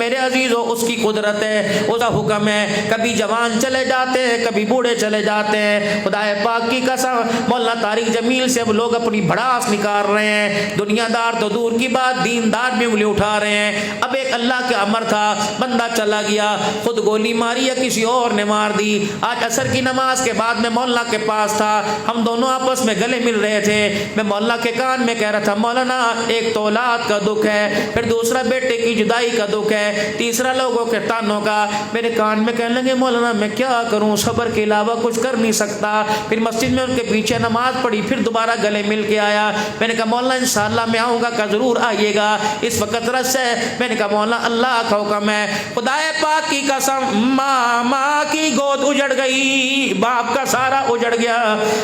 میرے عزیزو اس کی قدرت ہے، اس کا حکم ہے، کبھی جوان چلے جاتے ہیں کبھی بوڑھے چلے جاتے ہیں۔ خدا پاک کی قسم مولانا طارق جمیل سے اب لوگ اپنی بھڑاس نکال رہے ہیں، دنیا دار تو دور کی بات دیندار میں انگلی اٹھا رہے ہیں۔ اب ایک اللہ کا امر تھا، بندہ چلا گیا، خود گولی ماری یا کسی اور نے مار دی۔ آج عصر کی نماز کے بعد میں مولانا کے پاس تھا، ہم دونوں آپس میں گلے مل رہے تھے، میں مولانا کے کان میں کہہ رہا تھا مولانا ایک تو اولاد کا دکھ ہے، پھر دوسرا بیٹے کی جدائی کا دکھ ہے، تیسرا لوگوں کے تانوں کا۔ میرے کان میں کہنے لگے مولانا میں کیا کروں، صبر کے علاوہ کچھ کر نہیں سکتا۔ پھر مسجد میں ان کے پیچھے نماز پڑھی، پھر دوبارہ گلے مل کے آیا۔ میں نے کہا مولانا انشاءاللہ میں آؤں گا، ضرور آئیے گا، اس وقت رس ہے۔ میں نے کہا مولانا اللہ کا حکم ہے، خدا پاک کی قسم ماں کی گود اجڑ گئی، باپ کا سارا اجڑ گیا،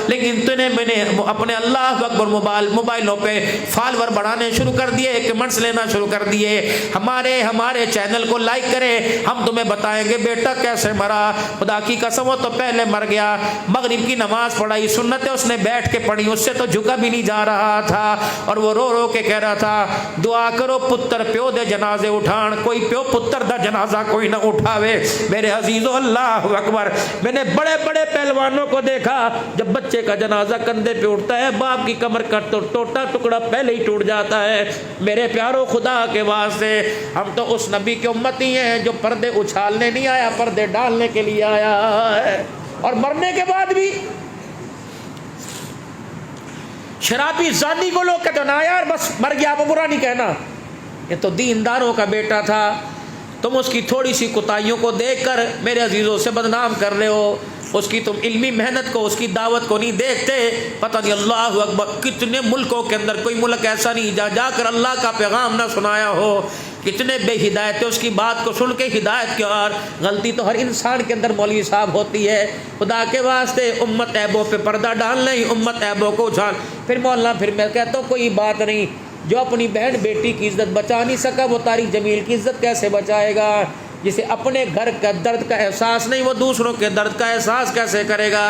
لیکن میں نے اپنے اللہ اکبر موبائلوں پہ فالوور بڑھانے شروع کر دیے، کمنٹس لینا شروع کر دیے۔ ہمارے چینل کو لائک کریں، ہم تمہیں بتائیں گے بیٹا کیسے مرا۔ خدا کی قسم وہ تو پہلے مر گیا، مغرب کی نماز پڑھائی، سنتیں اس نے بیٹھ کے پڑھی، اس سے تو جھکا بھی نہیں جا رہا تھا، اور وہ رو رو کے کہہ رہا تھا دعا کرو پتر پیو دے جنازے اٹھان، کوئی پیو پتر دا جنازہ کوئی نہ اٹھاوے۔ میرے عزیزو اللہ اکبر، میں نے بڑے بڑے پہلوانوں کو دیکھا، جب بچے کا جنازہ کندھے پہ اٹھتا ہے باپ کی کمر کا ٹوٹا ٹکڑا پہلے ہی ٹوٹ جاتا ہے۔ میرے پیارو خدا کے واسطے ہم تو اس نبی کی امتی ہیں جو پردے اچھالنے نہیں آیا، پردے ڈالنے کے لیے آیا ہے، اور مرنے کے بعد بھی شرابی زانی کو لوگ کہتے ہیں نا یار بس مر گیا، وہ برا نہیں کہنا، یہ تو دینداروں کا بیٹا تھا، تم اس کی تھوڑی سی کوتاہیوں کو دیکھ کر میرے عزیزوں سے بدنام کر رہے ہو، اس کی تم علمی محنت کو، اس کی دعوت کو نہیں دیکھتے۔ پتہ نہیں اللہ اکبر کتنے ملکوں کے اندر کوئی ملک ایسا نہیں جا کر اللہ کا پیغام نہ سنایا ہو، کتنے بے ہدایت اس کی بات کو سن کے ہدایت کی، اور غلطی تو ہر انسان کے اندر مولوی صاحب ہوتی ہے۔ خدا کے واسطے امت عیبوں پہ پردہ ڈال نہیں، امت عیبوں کو اچھال۔ پھر مولانا پھر میں کہتا ہوں کوئی بات نہیں، جو اپنی بہن بیٹی کی عزت بچا نہیں سکا وہ طارق جمیل کی عزت کیسے بچائے گا؟ جسے اپنے گھر کا درد کا احساس نہیں وہ دوسروں کے درد کا احساس کیسے کرے گا؟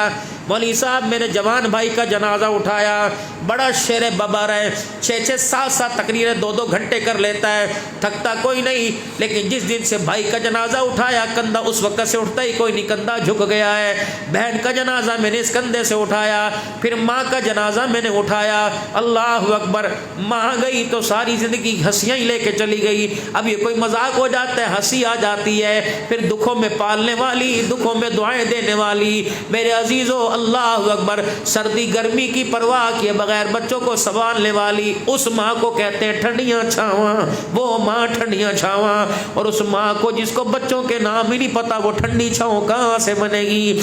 مولوی صاحب میرے جوان بھائی کا جنازہ اٹھایا، بڑا شیر ببر ہے، 6-6 7 تقریریں 2 گھنٹے کر لیتا ہے، تھکتا کوئی نہیں، لیکن جس دن سے بھائی کا جنازہ اٹھایا کندھا اس وقت سے اٹھتا ہی کوئی نہیں، کندھا جھک گیا ہے۔ بہن کا جنازہ میں نے اس کندھے سے اٹھایا، پھر ماں کا جنازہ میں نے اٹھایا، اللہ اکبر، ماں گئی تو ساری زندگی ہنسیاں ہی لے کے چلی گئی، اب یہ کوئی مذاق ہو جاتا ہے، ہنسی آ جاتی ہے، پھر دکھوں میں پالنے والی، دکھوں میں دعائیں دینے والی۔ میرے عزیزو اللہ اکبر، سردی گرمی کی پرواہ کیے بغیر بچوں کو سنبھالنے والی اس ماں کو کہتے ہیں ٹھنڈیاں چھاواں، وہ ماں ٹھنڈیاں چھاواں، اور اس ماں کو جس کو بچوں کے نام ہی نہیں پتا وہ ٹھنڈی چھاؤں کہاں سے بنے گی؟